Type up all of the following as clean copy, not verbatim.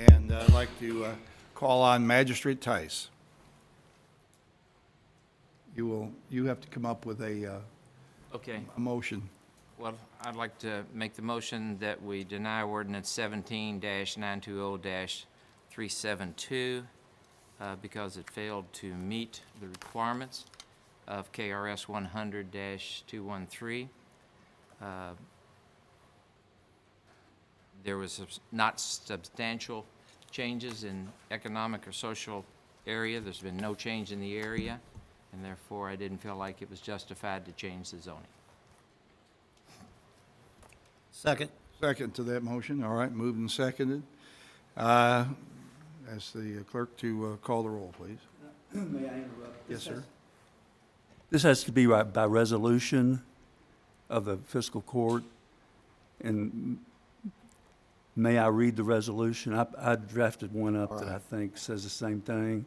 And I'd like to call on Magistrate Tice. You have to come up with a Okay, motion. well, I'd like to make the motion that we deny ordinance 17-920-372 because it failed to meet the requirements of KRS 100-213. There was not substantial changes in economic or social area. There's been no change in the area, and therefore I didn't feel like it was justified to change the zoning. Second. Second to that motion. All right, moved and seconded. Ask the clerk to call the roll, please. May I interrupt? Yes, sir. This has to be by resolution of the fiscal court. And may I read the resolution? I drafted one up that I think says the same thing.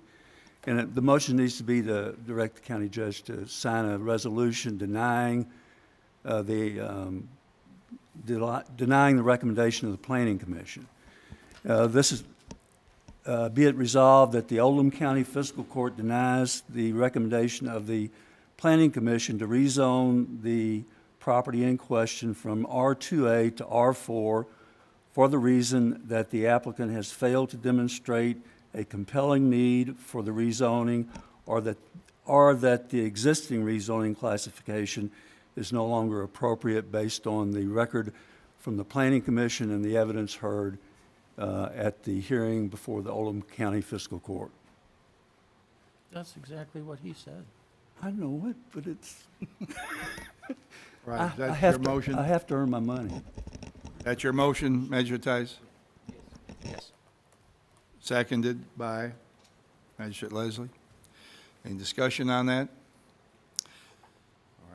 And the motion needs to be to direct the county judge to sign a resolution denying the recommendation of the Planning Commission. This is, be it resolved that the Oldham County Fiscal Court denies the recommendation of the Planning Commission to rezone the property in question from R2A to R4 for the reason that the applicant has failed to demonstrate a compelling need for the rezoning or that the existing rezoning classification is no longer appropriate based on the record from the Planning Commission and the evidence heard at the hearing before the Oldham County Fiscal Court. That's exactly what he said. I know it, but it's, Right, I that's have your to, motion? I have to earn my money. That's your motion, Magistrate Tice? Yes. Seconded by Magistrate Leslie. Any discussion on that?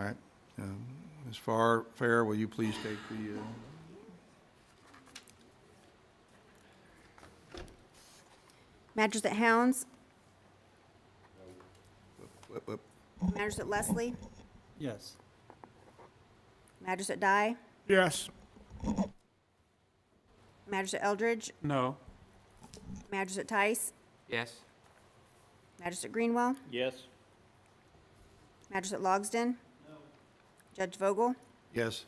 All right. Ms. Fair, will you please take the... Magistrate Hounds, whip, whip. Magistrate Leslie, Yes. Magistrate Dye, Yes. Magistrate Eldridge, No. Magistrate Tice, Yes? Magistrate Greenwell, Yes. Magistrate Logsdon, Judge Vogel, Yes.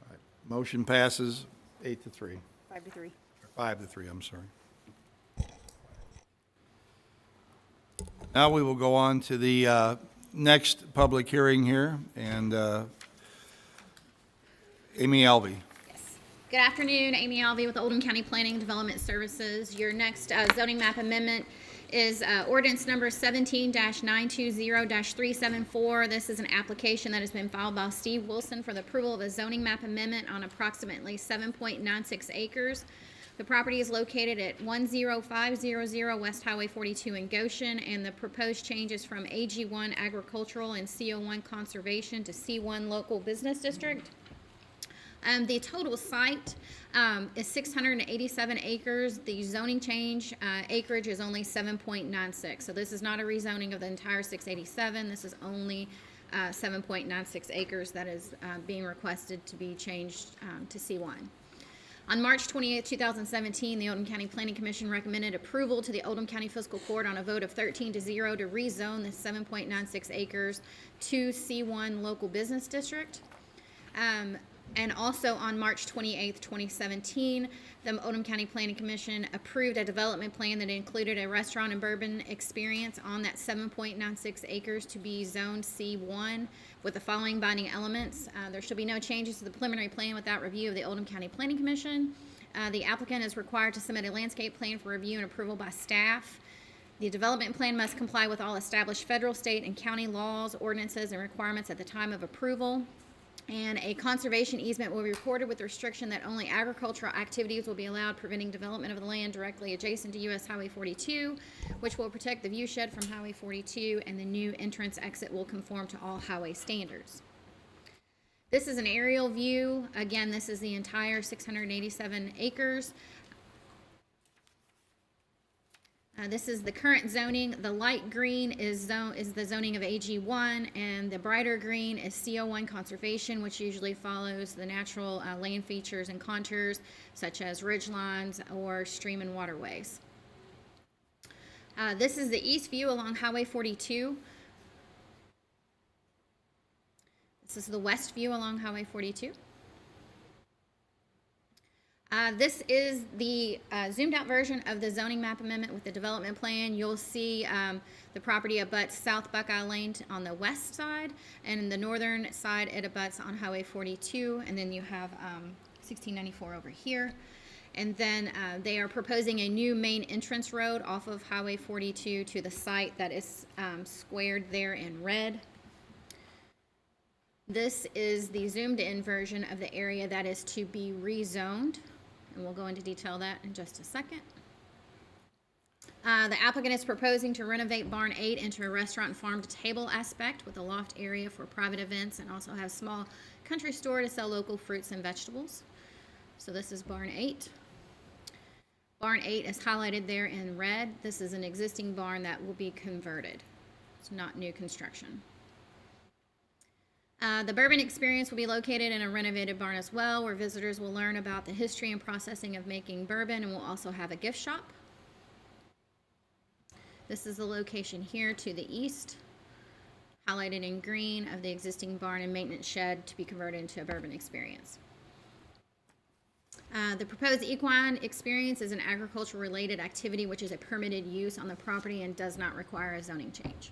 All right. Motion passes 8-3. 5-3. 5-3, I'm sorry. Now we will go on to the next public hearing here, and Amy Albee. Yes. Good afternoon, Amy Alvey with Oldham County Planning and Development Services. Your next zoning map amendment is ordinance number 17-920-374. This is an application that has been filed by Steve Wilson for the approval of a zoning map amendment on approximately 7.96 acres. The property is located at 10500 West Highway 42 in Goshen, and the proposed changes from AG1 Agricultural and CO1 Conservation to C1 Local Business District. The total site is 687 acres. The zoning change acreage is only 7.96. So this is not a rezoning of the entire 687. This is only 7.96 acres that is being requested to be changed to C1. On March 28, 2017, the Oldham County Planning Commission recommended approval to the Oldham County Fiscal Court on a vote of 13-0 to rezone the 7.96 acres to C1 Local Business District. And also on March 28, 2017, the Oldham County Planning Commission approved a development plan that included a restaurant and bourbon experience on that 7.96 acres to be zoned C1 with the following binding elements. There should be no changes to the preliminary plan without review of the Oldham County Planning Commission. The applicant is required to submit a landscape plan for review and approval by staff. The development plan must comply with all established federal, state, and county laws, ordinances, and requirements at the time of approval. And a conservation easement will be recorded with the restriction that only agricultural activities will be allowed, preventing development of the land directly adjacent to US Highway 42, which will protect the view shed from Highway 42, and the new entrance exit will conform to all highway standards. This is an aerial view. Again, this is the entire 687 acres. This is the current zoning. The light green is the zoning of AG1, and the brighter green is CO1 conservation, which usually follows the natural land features and contours, such as ridge lines or stream and waterways. This is the east view along Highway 42. This is the west view along Highway 42. This is the zoomed out version of the zoning map amendment with the development plan. You'll see the property abuts South Buckeye Lane on the west side, and in the northern side it abuts on Highway 42, and then you have 1694 over here. And then they are proposing a new main entrance road off of Highway 42 to the site that is squared there in red. This is the zoomed in version of the area that is to be rezoned, and we'll go into detail that in just a second. The applicant is proposing to renovate Barn 8 into a restaurant and farm-to-table aspect with a loft area for private events, and also have a small country store to sell local fruits and vegetables. So this is Barn 8. Barn 8 is highlighted there in red. This is an existing barn that will be converted. It's not new construction. The bourbon experience will be located in a renovated barn as well, where visitors will learn about the history and processing of making bourbon, and we'll also have a gift shop. This is the location here to the east, highlighted in green, of the existing barn and maintenance shed to be converted into a bourbon experience. The proposed equine experience is an agriculture-related activity which is a permitted use on the property and does not require a zoning change.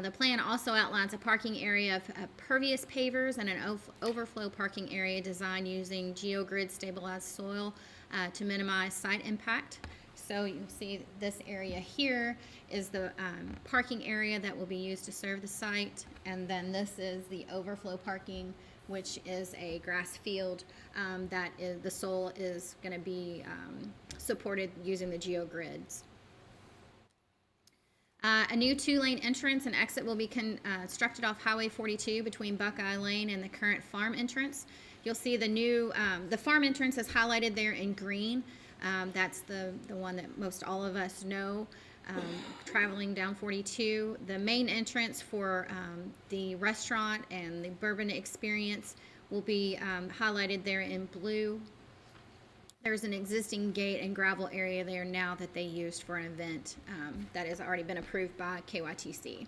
The plan also outlines a parking area of pervious pavers and an overflow parking area designed using geogrid stabilized soil to minimize site impact. So you can see this area here is the parking area that will be used to serve the site, and then this is the overflow parking, which is a grass field that is, the soil is going to be supported using the geogrids. A new 2-lane entrance and exit will be constructed off Highway 42 between Buckeye Lane and the current farm entrance. You'll see the new, the farm entrance is highlighted there in green. That's the one that most all of us know, traveling down 42. The main entrance for the restaurant and the bourbon experience will be highlighted there in blue. There's an existing gate and gravel area there now that they used for an event that has already been approved by KYTC.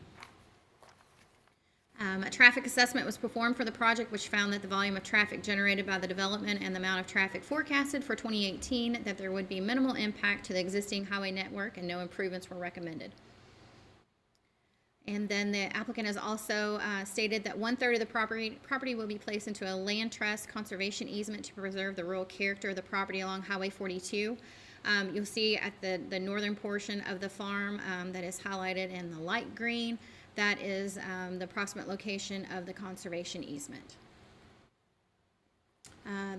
A traffic assessment was performed for the project, which found that the volume of traffic generated by the development and the amount of traffic forecasted for 2018, that there would be minimal impact to the existing highway network and no improvements were recommended. And then the applicant has also stated that 1/3 of the property will be placed into a land trust conservation easement to preserve the rural character of the property along Highway 42. You'll see at the northern portion of the farm that is highlighted in the light green, that is the approximate location of the conservation easement.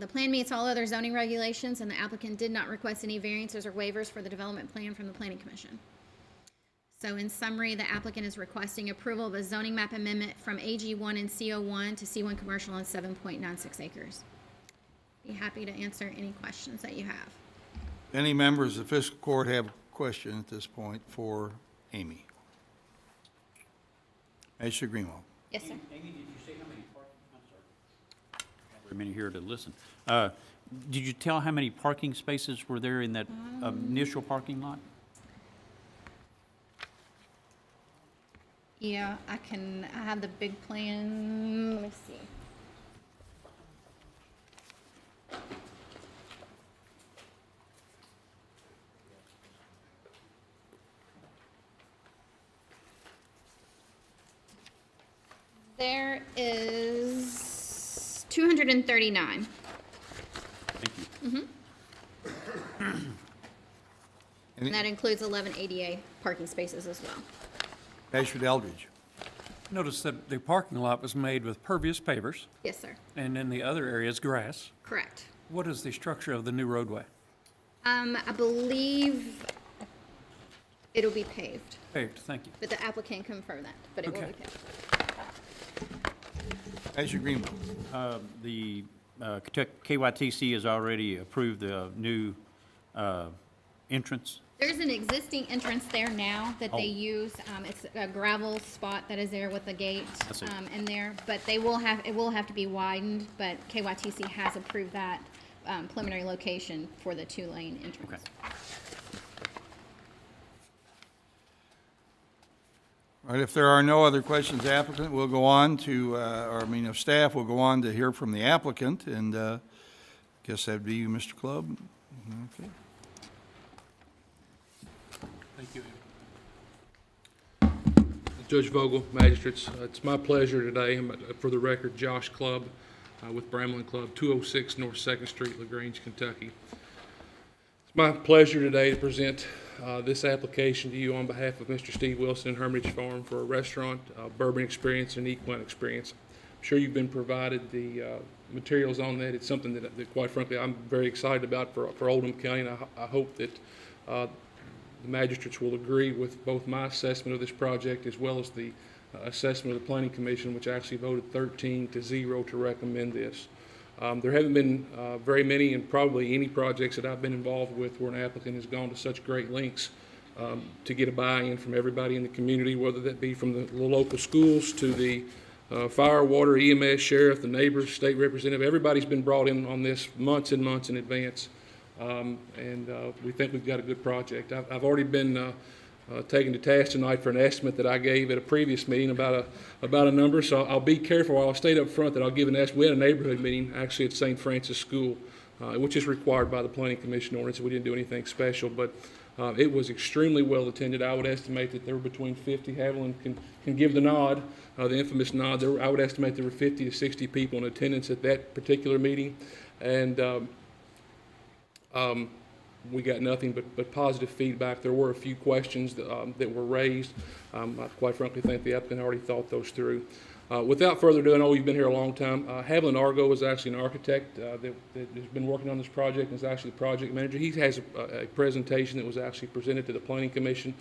The plan meets all other zoning regulations, and the applicant did not request any variances or waivers for the development plan from the Planning Commission. So in summary, the applicant is requesting approval of a zoning map amendment from AG1 and CO1 to C1 commercial on 7.96 acres. Be happy to answer any questions that you have. Any members of the fiscal court have a question at this point for Amy? Mr. Greenwald. Yes, sir. Amy, did you say how many parking, I'm sorry. Not very many here to listen. Did you tell how many parking spaces were there in that initial parking lot? Yeah, I have the big plan. Let me see. There is 239. Thank you. And that includes 11 ADA parking spaces as well. Ashford Eldridge. Notice that the parking lot was made with pervious pavers, Yes, sir. and in the other areas, grass. Correct. What is the structure of the new roadway? I believe it'll be paved, Paved, thank you. but the applicant confirmed that, but it will be Okay. paved. Mr. Greenwald. The KYTC has already approved the new entrance? There's an existing entrance there now that they Oh. use. It's a gravel spot that is there with a gate, I see. in there. But it will have to be widened, but KYTC has approved that, preliminary location for the 2-lane entrance. Okay. All right, if there are no other questions, applicant, we'll go on to, of staff, we'll go on to hear from the applicant, and guess that'd be you, Mr. Clubb. Okay. Thank you. Judge Vogel, magistrates, it's my pleasure today, for the record, Josh Clubb with Bramlin Club, 206 North 2nd Street, LaGrange, Kentucky. It's my pleasure today to present this application to you on behalf of Mr. Steve Wilson and Hermitage Farm for a restaurant, bourbon experience, and equine experience. I'm sure you've been provided the materials on that. It's something that quite frankly, I'm very excited about for Oldham County, and I hope that the magistrates will agree with both my assessment of this project as well as the assessment of the Planning Commission, which actually voted 13-0 to recommend this. There haven't been very many, and probably any projects that I've been involved with where an applicant has gone to such great lengths to get a buy-in from everybody in the community, whether that be from the local schools to the fire, water, EMS, sheriff, the neighbors, state representative. Everybody's been brought in on this months and months in advance. We think we've got a good project. I've already been taken to task tonight for an estimate that I gave at a previous meeting about a number, so I'll be careful. I'll state up front that I'll give an estimate. We had a neighborhood meeting actually at St. Francis School, which is required by the Planning Commission ordinance. We didn't do anything special, but it was extremely well attended. I would estimate that there were between 50, Haviland can give the nod, the infamous nod. I would estimate there were 50 to 60 people in attendance at that particular meeting, and we got nothing but positive feedback. There were a few questions that were raised. I quite frankly think the applicant already thought those through. Without further ado, I know you've been here a long time. Haviland Argo is actually an architect that has been working on this project and is actually the project manager. He has a presentation that was actually presented to the Planning Commission.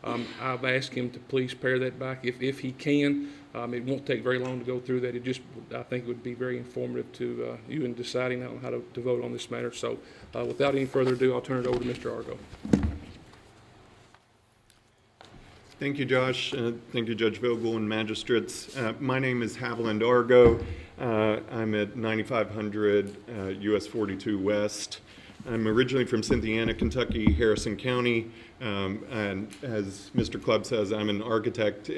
I've asked him to please pare that back if he can. It won't take very long to go through that. I think it would be very informative to you in deciding how to vote on this matter. So without any further ado, I'll turn it over to Mr. Argo. Thank you, Josh. Thank you, Judge Vogel and magistrates. My name is Haviland Argo. I'm at 9500 US 42 West. I'm originally from Cynthiana, Kentucky, Harrison County, and as Mr. Clubb says, I'm an architect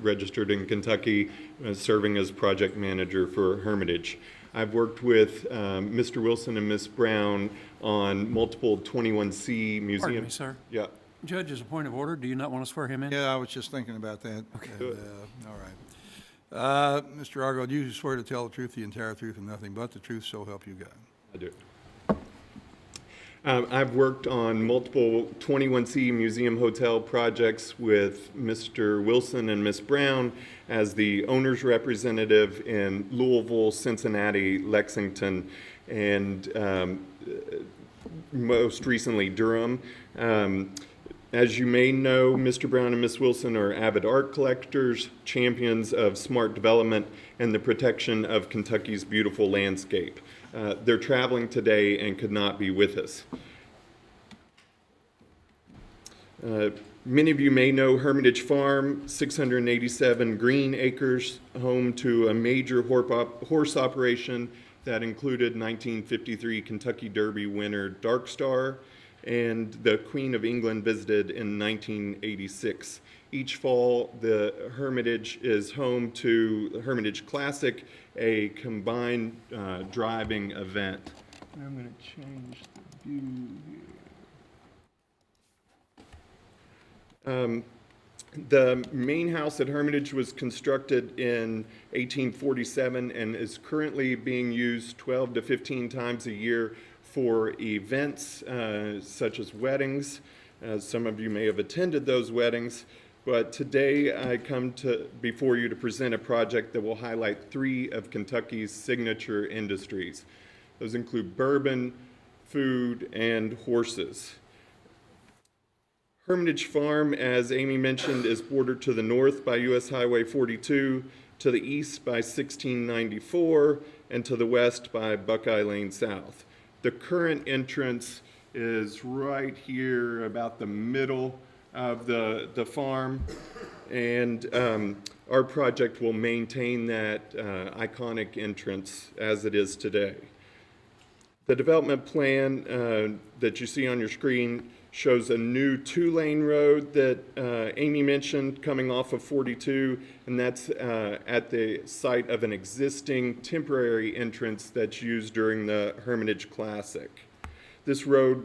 registered in Kentucky, serving as project manager for Hermitage. I've worked with Mr. Wilson and Ms. Brown on multiple 21C museums. Pardon me, sir. Yeah. Judge, as a point of order, do you not want to swear him in? Yeah, I was just thinking about that. Okay. And, all right. Mr. Argo, do you swear to tell the truth, the entire truth, and nothing but the truth, so help you God? I do. I've worked on multiple 21C museum hotel projects with Mr. Wilson and Ms. Brown as the owner's representative in Louisville, Cincinnati, Lexington, and most recently Durham. As you may know, Mr. Brown and Ms. Wilson are avid art collectors, champions of smart development and the protection of Kentucky's beautiful landscape. They're traveling today and could not be with us. Many of you may know Hermitage Farm, 687 green acres, home to a major horse operation that included 1953 Kentucky Derby winner Dark Star, and the Queen of England visited in 1986. Each fall, the Hermitage is home to the Hermitage Classic, a combined driving event. I'm going to change the view here. The main house at Hermitage was constructed in 1847 and is currently being used 12 to 15 times a year for events such as weddings. Some of you may have attended those weddings, but today I come before you to present a project that will highlight 3 of Kentucky's signature industries. Those include bourbon, food, and horses. Hermitage Farm, as Amy mentioned, is bordered to the north by US Highway 42, to the east by 1694, and to the west by Buckeye Lane South. The current entrance is right here about the middle of the farm. And our project will maintain that iconic entrance as it is today. The development plan that you see on your screen shows a new 2-lane road that Amy mentioned coming off of 42, and that's at the site of an existing temporary entrance that's used during the Hermitage Classic. This road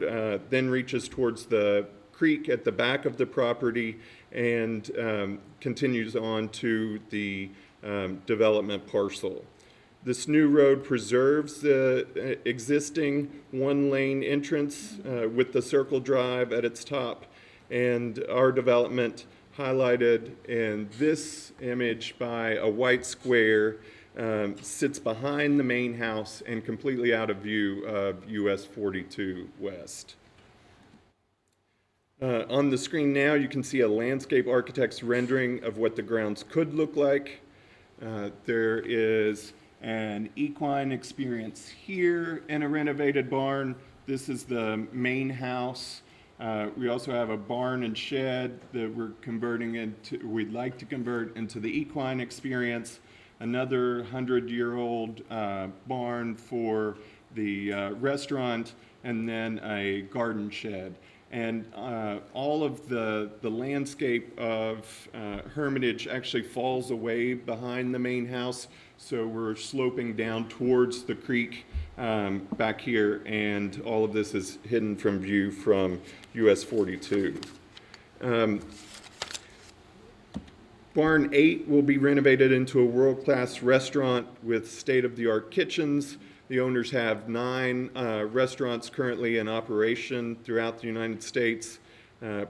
then reaches towards the creek at the back of the property and continues on to the development parcel. This new road preserves the existing 1-lane entrance with the circle drive at its top, and our development highlighted in this image by a white square sits behind the main house and completely out of view of US 42 West. On the screen now, you can see a landscape architect's rendering of what the grounds could look like. There is an equine experience here in a renovated barn. This is the main house. We also have a barn and shed that we'd like to convert into the equine experience. Another 100-year-old barn for the restaurant, and then a garden shed. And all of the landscape of Hermitage actually falls away behind the main house, so we're sloping down towards the creek back here, and all of this is hidden from view from US 42. Barn 8 will be renovated into a world-class restaurant with state-of-the-art kitchens. The owners have 9 restaurants currently in operation throughout the United States.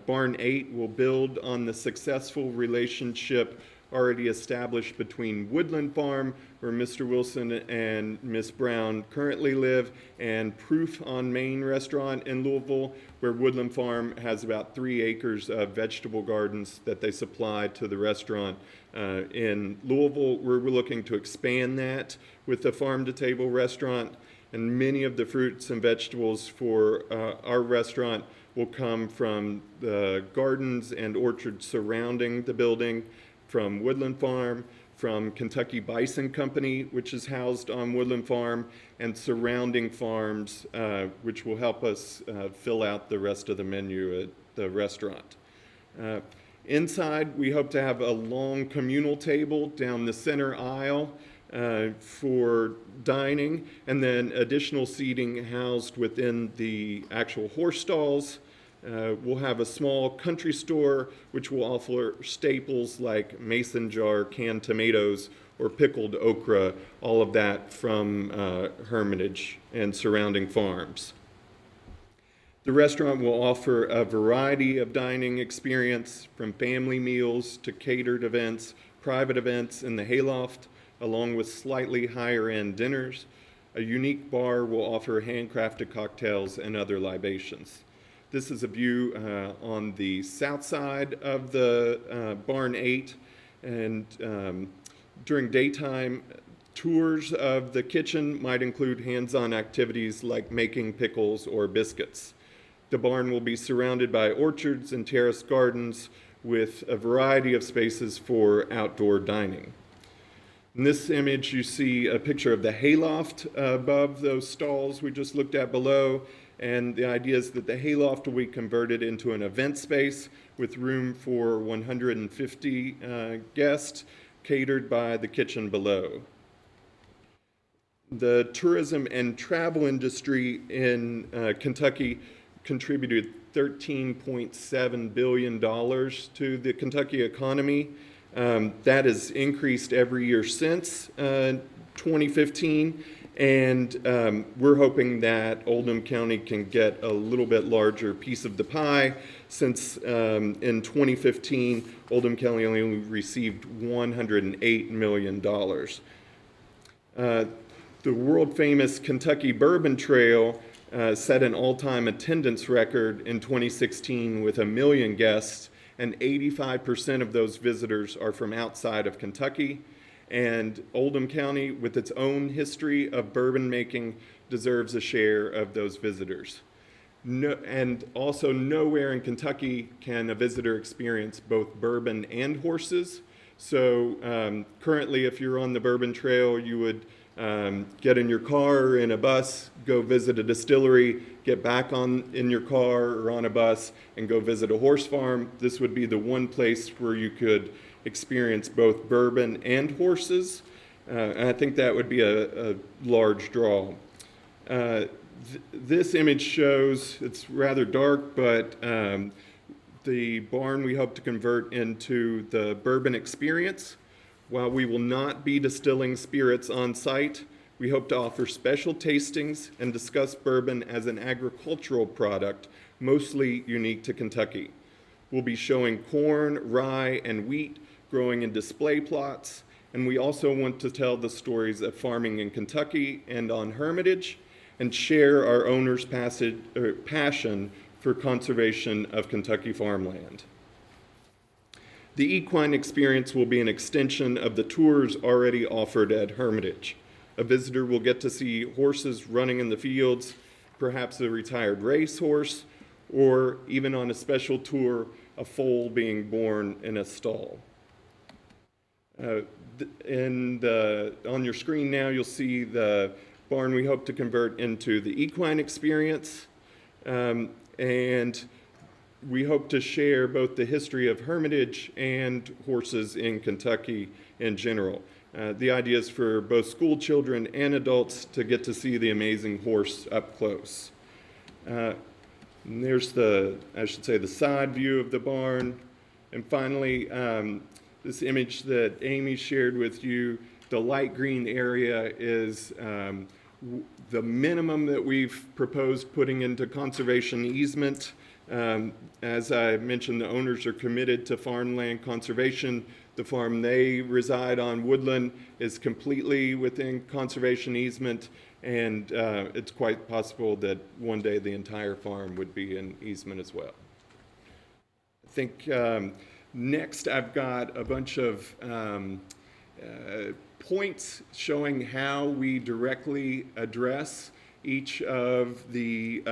Barn 8 will build on the successful relationship already established between Woodland Farm, where Mr. Wilson and Miss Brown currently live, and Proof on Main restaurant in Louisville, where Woodland Farm has about 3 acres of vegetable gardens that they supply to the restaurant. In Louisville, we're looking to expand that with the farm-to-table restaurant, and many of the fruits and vegetables for our restaurant will come from the gardens and orchards surrounding the building, from Woodland Farm, from Kentucky Bison Company, which is housed on Woodland Farm, and surrounding farms, which will help us fill out the rest of the menu at the restaurant. Inside, we hope to have a long communal table down the center aisle for dining, and then additional seating housed within the actual horse stalls. We'll have a small country store which will offer staples like mason jar canned tomatoes or pickled okra, all of that from Hermitage and surrounding farms. The restaurant will offer a variety of dining experience, from family meals to catered events, private events in the hayloft, along with slightly higher-end dinners. A unique bar will offer handcrafted cocktails and other libations. This is a view on the south side of the Barn 8, and during daytime, tours of the kitchen might include hands-on activities like making pickles or biscuits. The barn will be surrounded by orchards and terraced gardens with a variety of spaces for outdoor dining. In this image, you see a picture of the hayloft above those stalls we just looked at below. And the idea is that the hayloft will be converted into an event space with room for 150 guests, catered by the kitchen below. The tourism and travel industry in Kentucky contributed $13.7 billion to the Kentucky economy. That has increased every year since 2015. And we're hoping that Oldham County can get a little bit larger piece of the pie, since in 2015, Oldham County only received $108 million. The world-famous Kentucky Bourbon Trail set an all-time attendance record in 2016 with 1 million guests, and 85% of those visitors are from outside of Kentucky. And Oldham County, with its own history of bourbon making, deserves a share of those visitors. No, and also nowhere in Kentucky can a visitor experience both bourbon and horses. So currently, if you're on the Bourbon Trail, you would get in your car or in a bus, go visit a distillery, get back in your car or on a bus, and go visit a horse farm. This would be the one place where you could experience both bourbon and horses. And I think that would be a large draw. This image shows, it's rather dark, but the barn we hope to convert into the bourbon experience. While we will not be distilling spirits on site, we hope to offer special tastings and discuss bourbon as an agricultural product, mostly unique to Kentucky. We'll be showing corn, rye, and wheat growing in display plots, and we also want to tell the stories of farming in Kentucky and on Hermitage, and share our owners' passion for conservation of Kentucky farmland. The equine experience will be an extension of the tours already offered at Hermitage. A visitor will get to see horses running in the fields, perhaps a retired racehorse, or even on a special tour, a foal being born in a stall. On your screen now, you'll see the barn we hope to convert into the equine experience. And we hope to share both the history of Hermitage and horses in Kentucky in general. The idea is for both school children and adults to get to see the amazing horse up close. And there's the side view of the barn. And finally, this image that Amy shared with you, the light green area is the minimum that we've proposed putting into conservation easement. As I mentioned, the owners are committed to farmland conservation. The farm they reside on, Woodland, is completely within conservation easement, and it's quite possible that one day the entire farm would be in easement as well. I think next I've got a bunch of points showing how we directly address each of the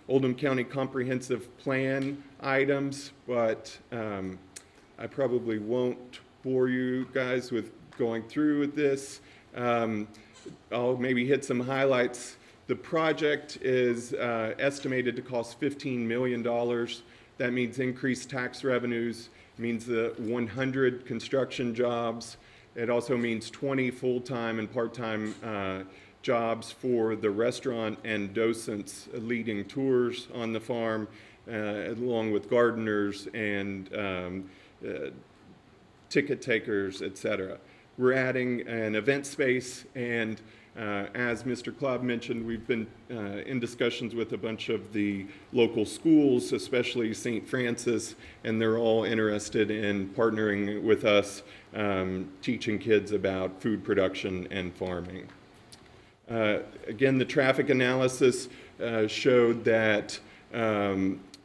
Oldham County Comprehensive Plan items, but I probably won't bore you guys with going through with this. I'll maybe hit some highlights. The project is estimated to cost $15 million. That means increased tax revenues, means the 100 construction jobs. It also means 20 full-time and part-time jobs for the restaurant and docents leading tours on the farm, along with gardeners and ticket takers, etc. We're adding an event space, and as Mr. Klobb mentioned, we've been in discussions with a bunch of the local schools, especially St. Francis, and they're all interested in partnering with us, teaching kids about food production and farming. Again, the traffic analysis showed that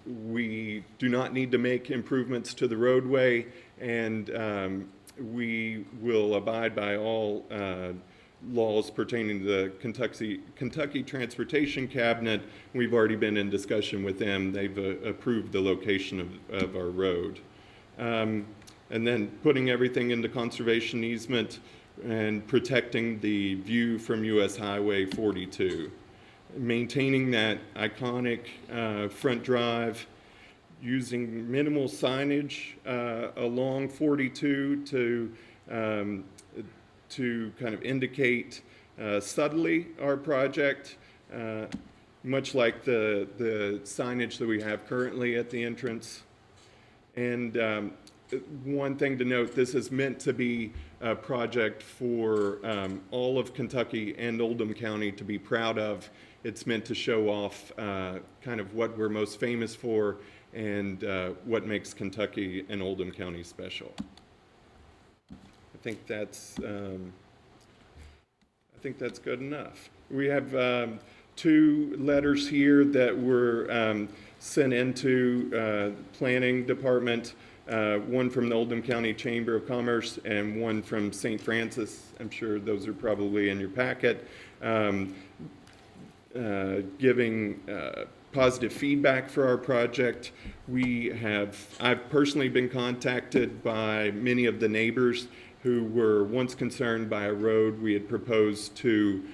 we do not need to make improvements to the roadway, and we will abide by all laws pertaining to the Kentucky Transportation Cabinet. We've already been in discussion with them. They've approved the location of our road. And then putting everything into conservation easement and protecting the view from US Highway 42. Maintaining that iconic front drive, using minimal signage along 42 to kind of indicate subtly our project, much like the signage that we have currently at the entrance. And one thing to note, this is meant to be a project for all of Kentucky and Oldham County to be proud of. It's meant to show off kind of what we're most famous for and what makes Kentucky and Oldham County special. I think that's good enough. We have two letters here that were sent into the Planning Department, one from the Oldham County Chamber of Commerce and one from St. Francis. I'm sure those are probably in your packet, giving positive feedback for our project. I've personally been contacted by many of the neighbors who were once concerned by a road we had proposed to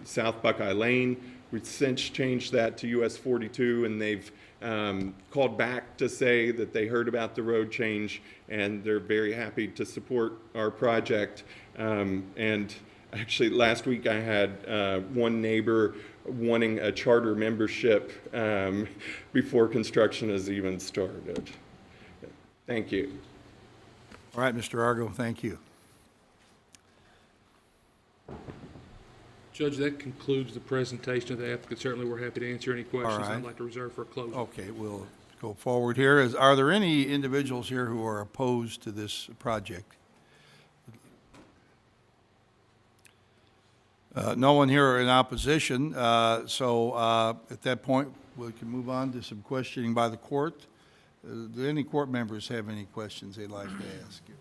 South Buckeye Lane. We've since changed that to US 42, and they've called back to say that they heard about the road change and they're very happy to support our project. And actually, last week I had one neighbor wanting a charter membership before construction has even started. Thank you. All right, Mr. Argo, thank you. Judge, that concludes the presentation of the applicant. Certainly, we're happy to answer any questions. right. I'd like to reserve for a closing. Okay, we'll go forward here. Are there any individuals here who are opposed to this project? No one here in opposition, so at that point, we can move on to some questioning by the court. Do any court members have any questions they'd like to ask you?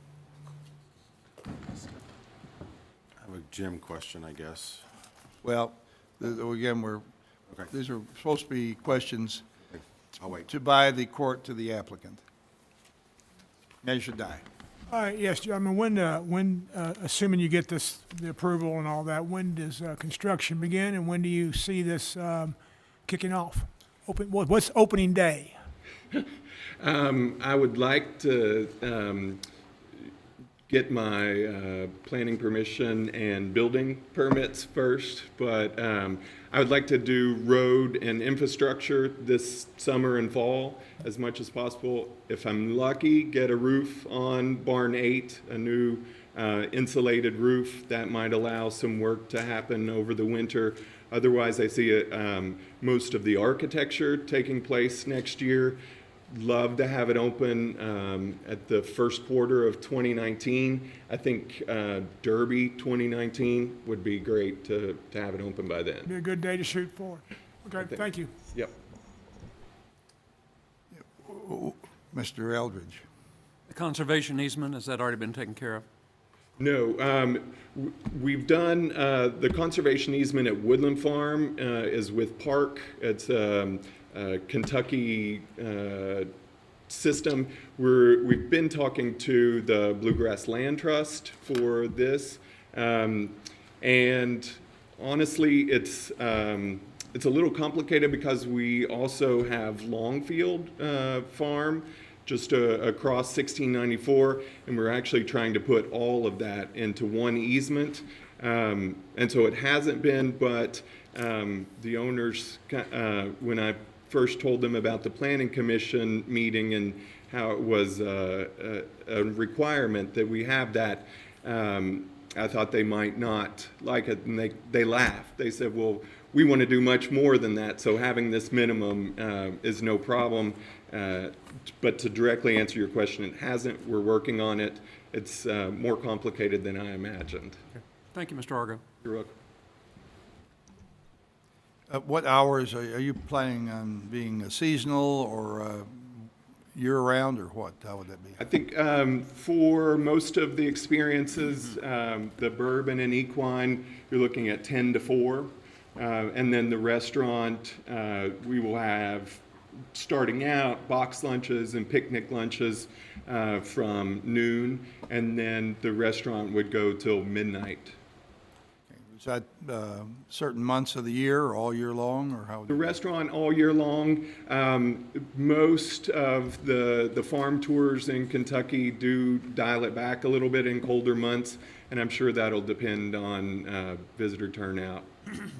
I have a Jim question, I guess. Well, again, Okay. these are supposed to be questions I'll wait. by the court to the applicant. Measure die. Yes, Chairman, when, assuming you get the approval and all that, when does construction begin, and when do you see this kicking off? What's opening day? I would like to get my planning permission and building permits first, but I would like to do road and infrastructure this summer and fall as much as possible. If I'm lucky, get a roof on Barn 8, a new insulated roof that might allow some work to happen over the winter. Otherwise, I see most of the architecture taking place next year. Love to have it open at the first quarter of 2019. I think Derby 2019 would be great to have it open by then. Be a good day to shoot for. Okay, thank you. Yep. Mr. Eldridge. The conservation easement, has that already been taken care of? No, we've done, the conservation easement at Woodland Farm is with Park. It's Kentucky system. We've been talking to the Bluegrass Land Trust for this, and honestly, it's a little complicated because we also have Longfield Farm just across 1694, and we're actually trying to put all of that into one easement, and so it hasn't been, but the owners, when I first told them about the planning commission meeting and how it was a requirement that we have that, I thought they might not like it, and they laughed. They said, well, we want to do much more than that, so having this minimum is no problem. But to directly answer your question, it hasn't. We're working on it. It's more complicated than I imagined. Okay. Thank you, Mr. Argo. You're welcome. What hours are you planning on being seasonal or year-round, or what? How would that be? I think for most of the experiences, the bourbon and equine, you're looking at 10 to 4. And then the restaurant, we will have, starting out, box lunches and picnic lunches from noon, and then the restaurant would go till midnight. Is that certain months of the year or all year long, or how? The restaurant all year long. Most of the farm tours in Kentucky do dial it back a little bit in colder months, and I'm sure that'll depend on visitor turnout.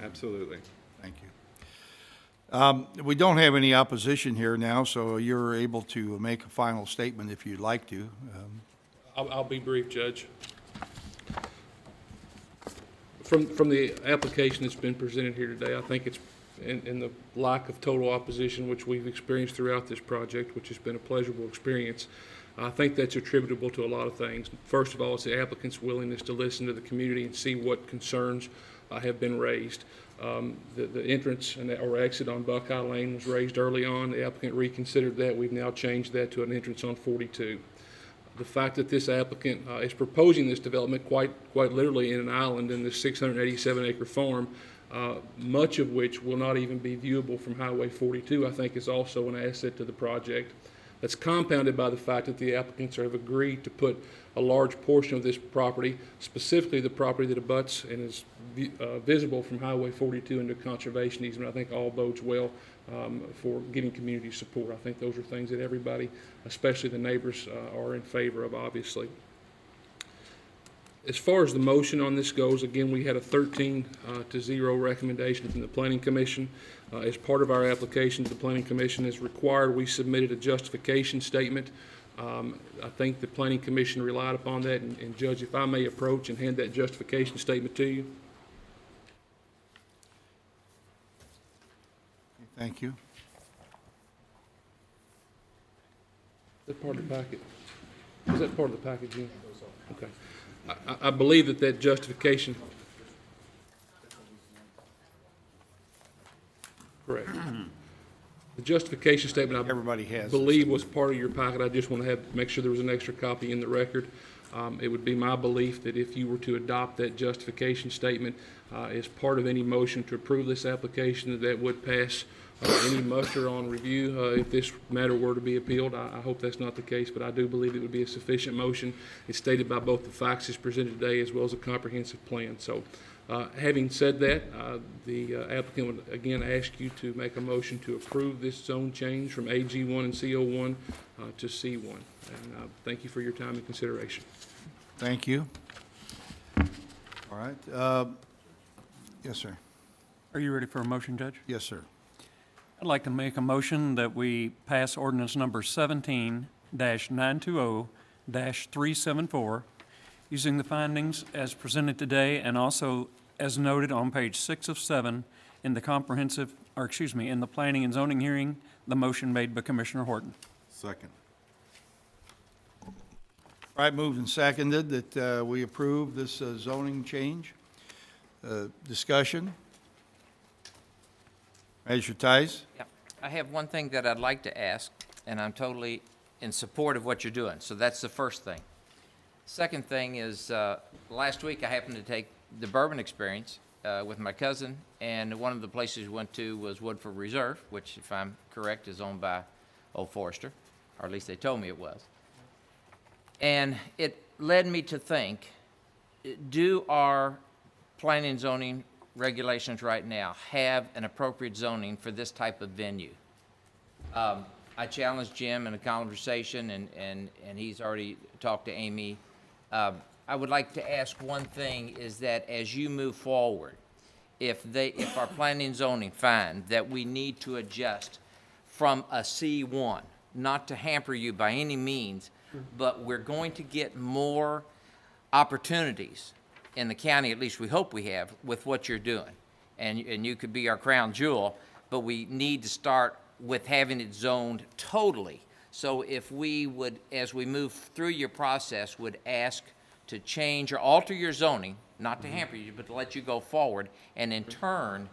Absolutely. Thank you. We don't have any opposition here now, so you're able to make a final statement if you'd like to. I'll be brief, Judge. From the application that's been presented here today, I think it's in the lack of total opposition, which we've experienced throughout this project, which has been a pleasurable experience. I think that's attributable to a lot of things. First of all, it's the applicant's willingness to listen to the community and see what concerns have been raised. The entrance or exit on Buckeye Lane was raised early on. The applicant reconsidered that. We've now changed that to an entrance on 42. The fact that this applicant is proposing this development quite literally in an island in this 687-acre farm much of which will not even be viewable from Highway 42, I think is also an asset to the project. That's compounded by the fact that the applicants have agreed to put a large portion of this property, specifically the property that abuts and is visible from Highway 42 into conservation easement. I think all bodes well for getting community support. I think those are things that everybody, especially the neighbors, are in favor of, obviously. As far as the motion on this goes, again, we had a 13-0 recommendation from the Planning Commission. As part of our application to the Planning Commission as required, we submitted a justification statement. I think the Planning Commission relied upon that, and Judge, if I may approach and hand that justification statement to you. Thank you. Is that part of the packet? Is that part of the package, Jim? Okay. I believe that justification. Correct. The justification statement, Everybody has this. believe was part of your packet. I just want to make sure there was an extra copy in the record. It would be my belief that if you were to adopt that justification statement as part of any motion to approve this application, that would pass any muster on review if this matter were to be appealed. I hope that's not the case, but I do believe it would be a sufficient motion. It's stated by both the facts as presented today as well as a comprehensive plan. So having said that, the applicant would again ask you to make a motion to approve this zone change from AG1 and CO1 to C1. And thank you for your time and consideration. Thank you. All right. Yes, sir. Are you ready for a motion, Judge? Yes, sir. I'd like to make a motion that we pass ordinance number 17-920-374, using the findings as presented today and also as noted on page 6 of 7 in the in the planning and zoning hearing, the motion made by Commissioner Horton. Second. All right, moved and seconded that we approve this zoning change. Discussion? Measure Tice? Yeah. I have one thing that I'd like to ask, and I'm totally in support of what you're doing, so that's the first thing. Second thing is, last week I happened to take the bourbon experience with my cousin, and one of the places we went to was Woodford Reserve, which, if I'm correct, is owned by Old Forester, or at least they told me it was. And it led me to think, do our planning and zoning regulations right now have an appropriate zoning for this type of venue? I challenged Jim in a conversation, and he's already talked to Amy. I would like to ask one thing, is that as you move forward, if our planning and zoning find that we need to adjust from a C1, not to hamper you by any means, but we're going to get more opportunities in the county, at least we hope we have, with what you're doing. And you could be our crown jewel, but we need to start with having it zoned totally. So if we would, as we move through your process, would ask to change or alter your zoning, not to hamper you, but to let you go forward, and in turn,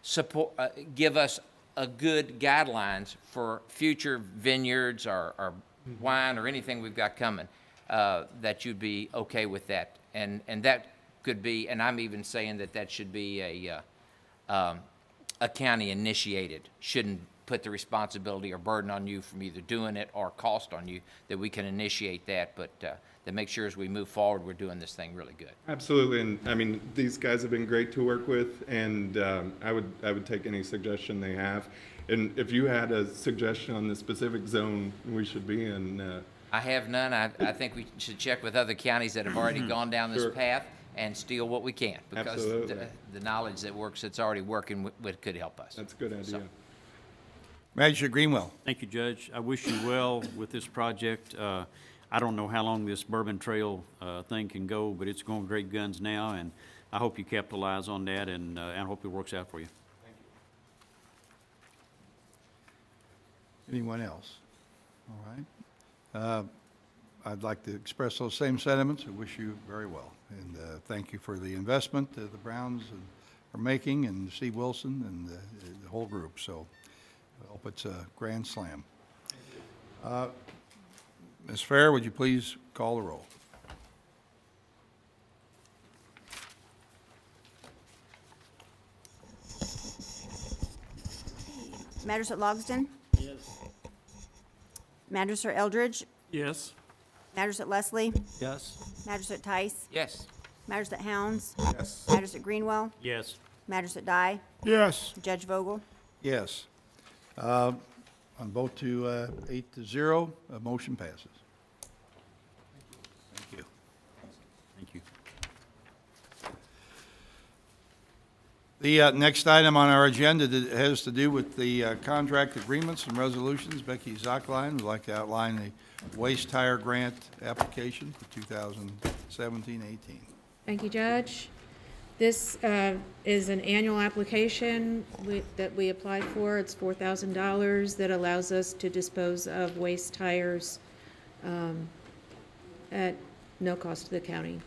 support, give us a good guidelines for future vineyards or wine or anything we've got coming, that you'd be okay with that. And that could be, and I'm even saying that should be a county initiated, shouldn't put the responsibility or burden on you from either doing it or cost on you, that we can initiate that, but that make sure as we move forward, we're doing this thing really good. Absolutely, and I mean, these guys have been great to work with, and I would take any suggestion they have. And if you had a suggestion on the specific zone we should be in, I have none. I think we should check with other counties that have already gone down this Sure. path and steal what we can, because Absolutely. the knowledge that's already working with could help us. that's a good idea. So- Magistrate Greenwell? Thank you, Judge. I wish you well with this project. I don't know how long this Bourbon Trail thing can go, but it's going great guns now, and I hope you capitalize on that, and I hope it works out for you. Anyone else? All right. I'd like to express those same sentiments. I wish you very well. And thank you for the investment the Browns are making, and Steve Wilson and the whole group. So I hope it's a grand slam. Ms. Fair, would you please call the roll? Magistrate Logsdon? Yes. Magistrate Eldridge? Yes. Magistrate Leslie? Yes. Magistrate Tice? Yes. Magistrate Helms? Yes. Magistrate Greenwell? Yes. Magistrate Dye? Yes. Judge Vogel? Yes. On vote to 8-0, motion passes. Thank you. Thank you. The next item on our agenda has to do with the contract agreements and resolutions. Becky Zockline would like to outline the waste tire grant application for 2017-18. Thank you, Judge. This is an annual application that we applied for. It's $4,000 that allows us to dispose of waste tires at no cost to the county.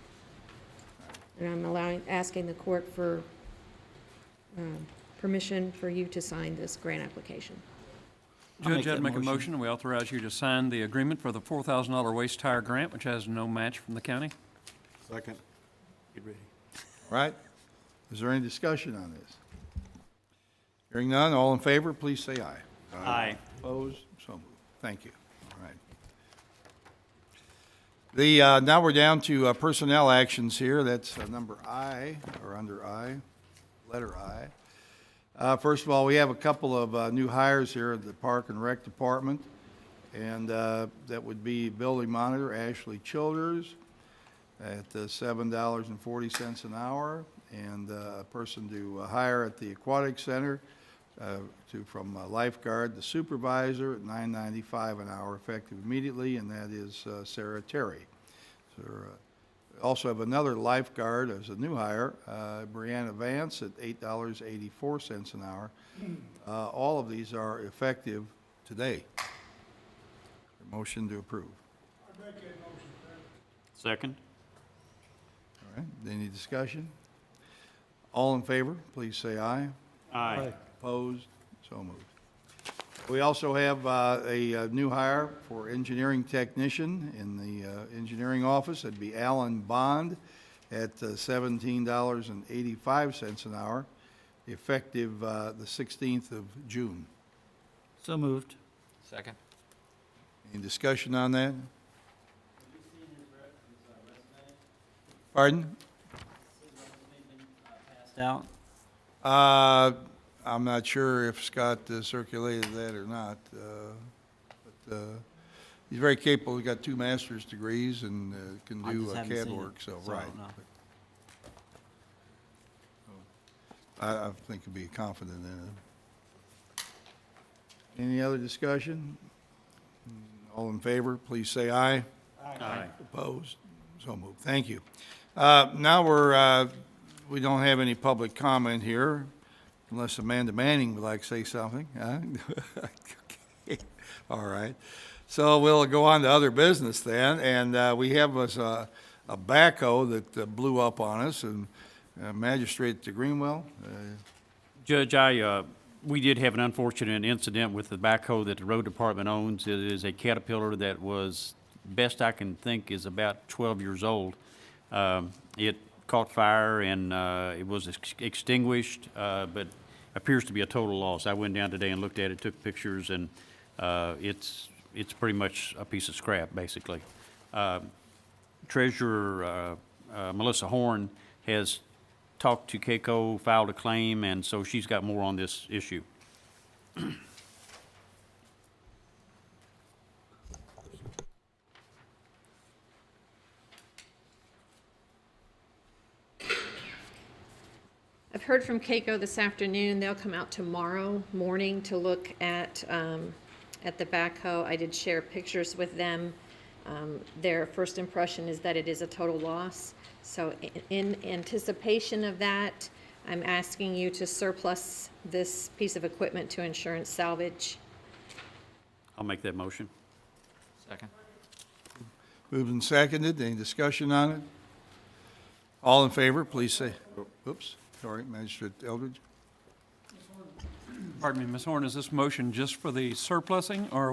And I'm asking the court for permission for you to sign this grant application. I'll make Judge, I'd that make a motion. motion, and we authorize you to sign the agreement for the $4,000 waste tire grant, which has no match from the county. Second. Get ready. All right? Is there any discussion on this? Hearing none, all in favor, please say aye. Aye. Opposed? So moved. Thank you. All right. Now we're down to personnel actions here. That's number I, or under I, letter I. First of all, we have a couple of new hires here at the Park and Rec Department, and that would be building monitor Ashley Childers at $7.40 an hour, and a person to hire at the Aquatic Center from lifeguard to supervisor at $9.95 an hour effective immediately, and that is Sarah Terry. So, also have another lifeguard as a new hire, Brianna Vance at $8.84 an hour. All of these are effective today. Motion to approve. Second? All right, any discussion? All in favor, please say aye. Aye. Opposed? So moved. We also have a new hire for engineering technician in the engineering office. That'd be Alan Bond at $17.85 an hour, effective the 16th of June. So moved. Second. Any discussion on that? Pardon? Out. I'm not sure if Scott circulated that or not, but he's very capable. He's got 2 master's degrees and can I do just haven't CAD seen it, work, so, so I right. don't know. I think he'll be confident in it. Any other discussion? All in favor, please say aye. Aye. Opposed? So moved. Thank you. Now we don't have any public comment here, unless Amanda Manning would like to say something. Huh? Okay. All right. So we'll go on to other business then, and we have a backhoe that blew up on us, and Magistrate Greenwell. Judge, we did have an unfortunate incident with the backhoe that the road department owns. It is a Caterpillar that was, best I can think, is about 12 years old. It caught fire and it was extinguished, but appears to be a total loss. I went down today and looked at it, took pictures, and it's pretty much a piece of scrap, basically. Treasurer Melissa Horn has talked to Keiko, filed a claim, and so she's got more on this issue. I've heard from Keiko this afternoon. They'll come out tomorrow morning to look at the backhoe. I did share pictures with them. Their first impression is that it is a total loss. So in anticipation of that, I'm asking you to surplus this piece of equipment to insurance salvage. I'll make that motion. Second. Moved and seconded. Any discussion on it? All in favor, please say, oops, sorry, Magistrate Eldridge. Pardon me, Ms. Horn, is this motion just for the surplusing, or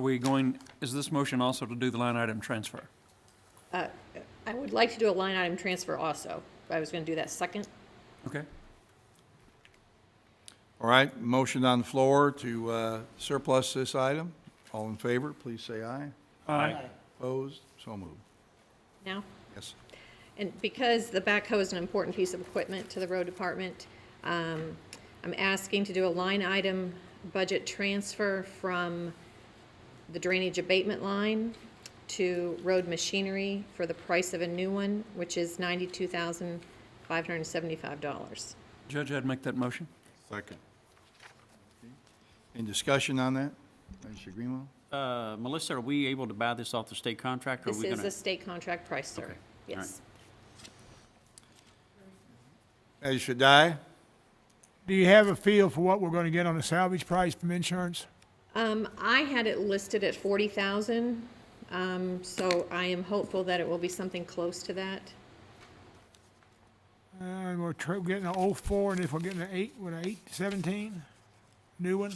is this motion also to do the line item transfer? I would like to do a line item transfer also. I was going to do that second. Okay. All right, motion on the floor to surplus this item. All in favor, please say aye. Aye. Opposed? So moved. Now? Yes. And because the backhoe is an important piece of equipment to the road department, I'm asking to do a line item budget transfer from the drainage abatement line to road machinery for the price of a new one, which is $92,575. Judge, I'd make that motion. Second. Any discussion on that? Mr. Greenwell? Melissa, are we able to buy this off the state contract, or are This we is gonna? a state contract price, sir. Okay. All Yes. As should die. Do you have a feel for what we're going to get on the salvage price from insurance? I had it listed at 40,000, so I am hopeful that it will be something close to that. And we're getting an 04, and if we're getting an 817, new one,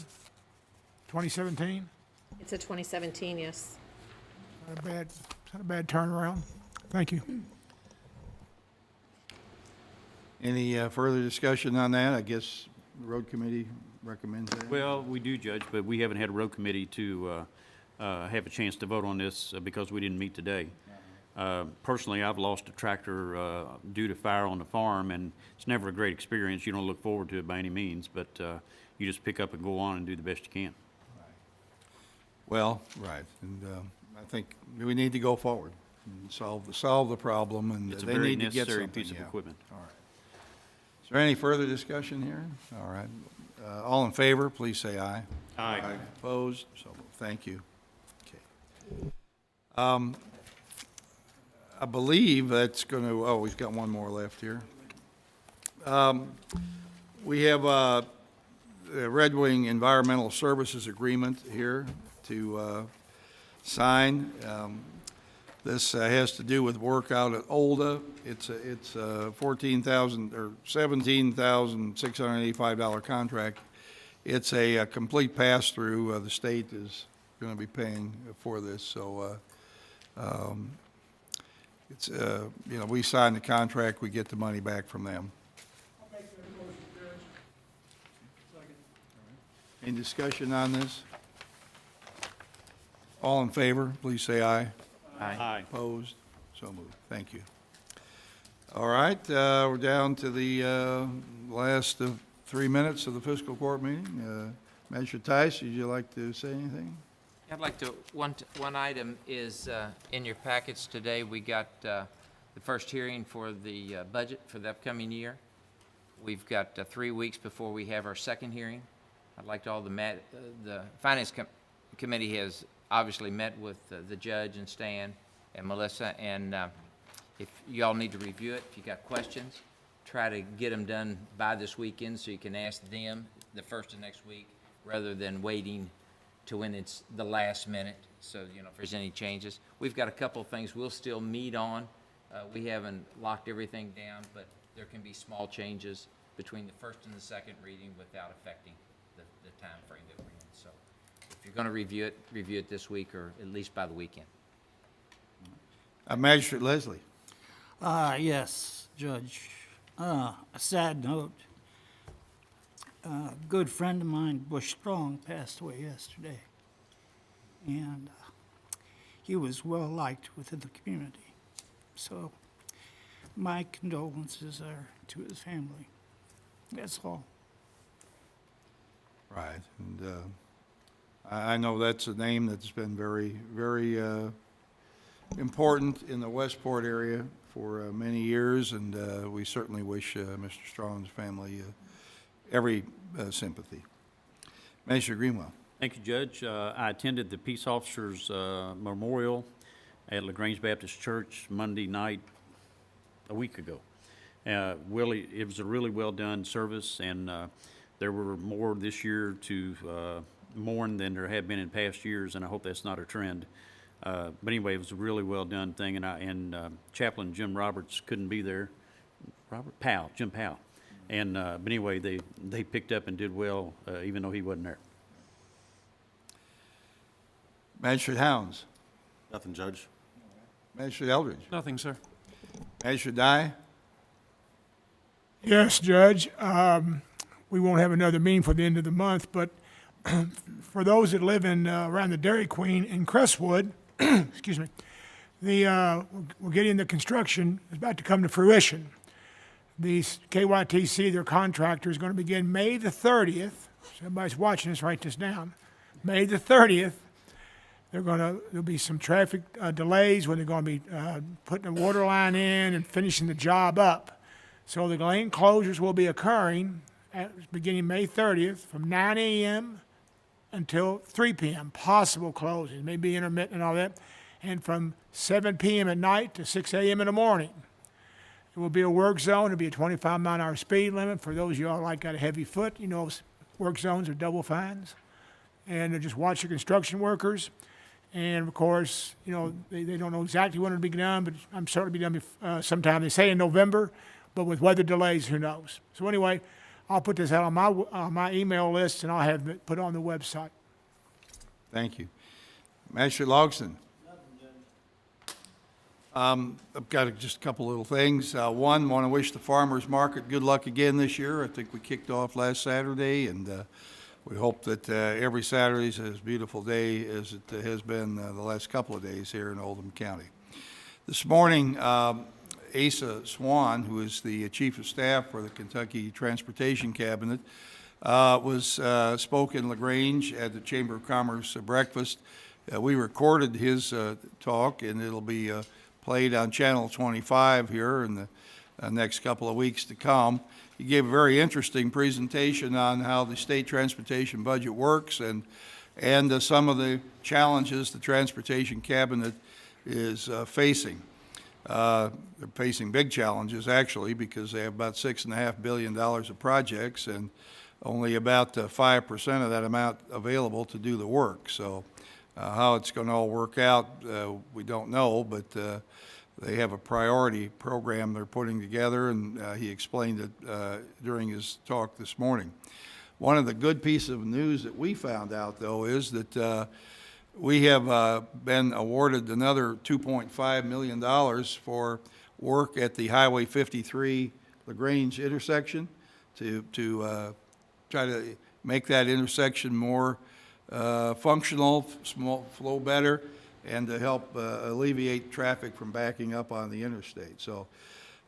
2017. It's a 2017, yes. Not a bad turnaround. Thank you. Any further discussion on that? I guess the road committee recommends that. Well, we do, Judge, but we haven't had a road committee to have a chance to vote on this because we didn't meet today. Personally, I've lost a tractor due to fire on the farm, and it's never a great experience. You don't look forward to it by any means, but you just pick up and go on and do the best you can. Well, right, and I think we need to go forward and solve the problem, and It's a they very need to get necessary something. piece of yeah. equipment. All right. Is there any further discussion here? All right. All in favor, please say aye. Aye. Opposed? So moved. Thank you. Okay. I believe that's going to, oh, we've got one more left here. We have the Red Wing Environmental Services Agreement here to sign. This has to do with work out at Oldham. It's a $14,000 or $17,685 contract. It's a complete pass-through. The state is going to be paying for this, so it's, you know, we sign the contract, we get the money back from them. Any discussion on this? All in favor, please say aye. Aye. Opposed? So moved. Thank you. All right, we're down to the last of 3 minutes of the fiscal court meeting. Magistrate Tice, would you like to say anything? I'd like to, one item is in your packets today. We got the first hearing for the budget for the upcoming year. We've got 3 weeks before we have our second hearing. I'd like to the Finance Committee has obviously met with the judge and Stan and Melissa, and if y'all need to review it, if you got questions, try to get them done by this weekend so you can ask them the first of next week rather than waiting to when it's the last minute. So, you know, if there's any changes. We've got a couple of things we'll still meet on. We haven't locked everything down, but there can be small changes between the first and the second reading without affecting the time frame that we're in. So if you're going to review it this week or at least by the weekend. Magistrate Leslie. Yes, Judge. A sad note. A good friend of mine, Bush Strong, passed away yesterday. And he was well liked within the community. So my condolences are to his family. That's all. Right, and I know that's a name that's been very, very important in the Westport area for many years, and we certainly wish Mr. Strong's family every sympathy. Magistrate Greenwell. Thank you, Judge. I attended the Peace Officers Memorial at LaGrange Baptist Church Monday night a week ago. Willie, it was a really well-done service, and there were more this year to mourn than there have been in past years, and I hope that's not a trend. But anyway, it was a really well-done thing, and Chaplain Jim Roberts couldn't be there. Jim Powell. And, but anyway, they picked up and did well, even though he wasn't there. Magistrate Hounds. Nothing, Judge. Magistrate Eldridge. Nothing, sir. Magistrate Dye. Yes, Judge. we won't have another meeting for the end of the month, but for those that live in, around the Dairy Queen in Crestwood, excuse me, we're getting the construction, is about to come to fruition. The KYTC, their contractor, is going to begin May the 30th. So everybody's watching this, write this down. May the 30th, there'll be some traffic delays when they're going to be putting the water line in and finishing the job up. So the lane closures will be occurring beginning May 30th from 9 a.m. until 3 p.m. Possible closings, maybe intermittent and all that, and from 7 p.m. at night to 6 a.m. in the morning. It will be a work zone. It'll be a 25-mile-an-hour speed limit. For those of y'all like got a heavy foot, you know, work zones are double fines. And just watch the construction workers. And of course, you know, they don't know exactly when it'll be done, but I'm sure it'll be done sometime. They say in November, but with weather delays, who knows? So anyway, I'll put this out on my email list, and I'll have it put on the website. Thank you. Magistrate Logston. I've got just a couple little things. One, want to wish the farmers market good luck again this year. I think we kicked off last Saturday, and we hope that every Saturday is as beautiful day as it has been the last couple of days here in Oldham County. This morning, Asa Swan, who is the Chief of Staff for the Kentucky Transportation Cabinet, spoke in LaGrange at the Chamber of Commerce breakfast. We recorded his talk, and it'll be played on Channel 25 here in the next couple of weeks to come. He gave a very interesting presentation on how the state transportation budget works and some of the challenges the Transportation Cabinet is facing. They're facing big challenges, actually, because they have about $6.5 billion of projects and only about 5% of that amount available to do the work. So how it's going to all work out, we don't know, but they have a priority program they're putting together, and he explained it during his talk this morning. One of the good pieces of news that we found out, though, is that we have been awarded another $2.5 million for work at the Highway 53 LaGrange intersection to try to make that intersection more functional, flow better, and to help alleviate traffic from backing up on the interstate. So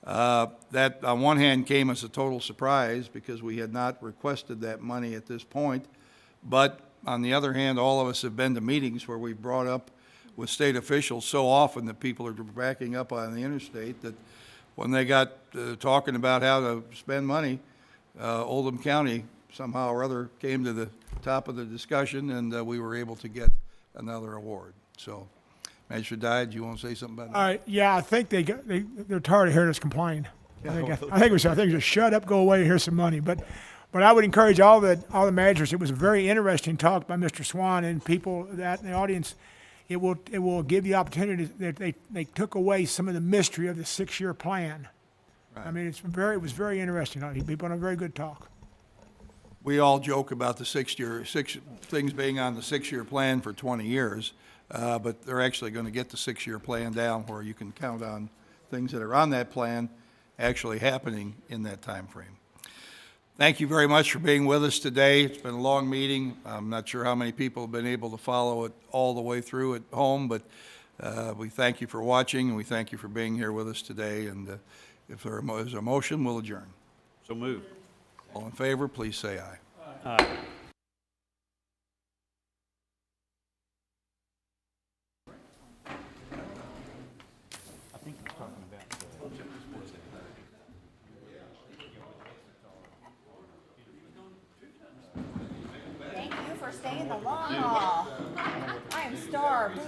that, on one hand, came as a total surprise because we had not requested that money at this point. But on the other hand, all of us have been to meetings where we've brought up with state officials so often that people are backing up on the interstate that when they got talking about how to spend money, Oldham County somehow or other came to the top of the discussion, and we were able to get another award. So, Magistrate Dye, do you want to say something about that? Yeah, I think they're tired of hearing us complain. I think it was just shut up, go away, and here's some money. But I would encourage all the magistrates. It was a very interesting talk by Mr. Swan and people that in the audience. It will give the opportunity that they took away some of the mystery of the 6-year plan. Right. I mean, it was very interesting. He put on a very good talk. We all joke about the six things being on the 6-year plan for 20 years. But they're actually going to get the 6-year plan down where you can count on things that are on that plan actually happening in that time frame. Thank you very much for being with us today. It's been a long meeting. I'm not sure how many people have been able to follow it all the way through at home, but we thank you for watching, and we thank you for being here with us today. And if there is a motion, we'll adjourn. So moved. All in favor, please say aye. Aye. Thank you for staying the long haul. I am starved.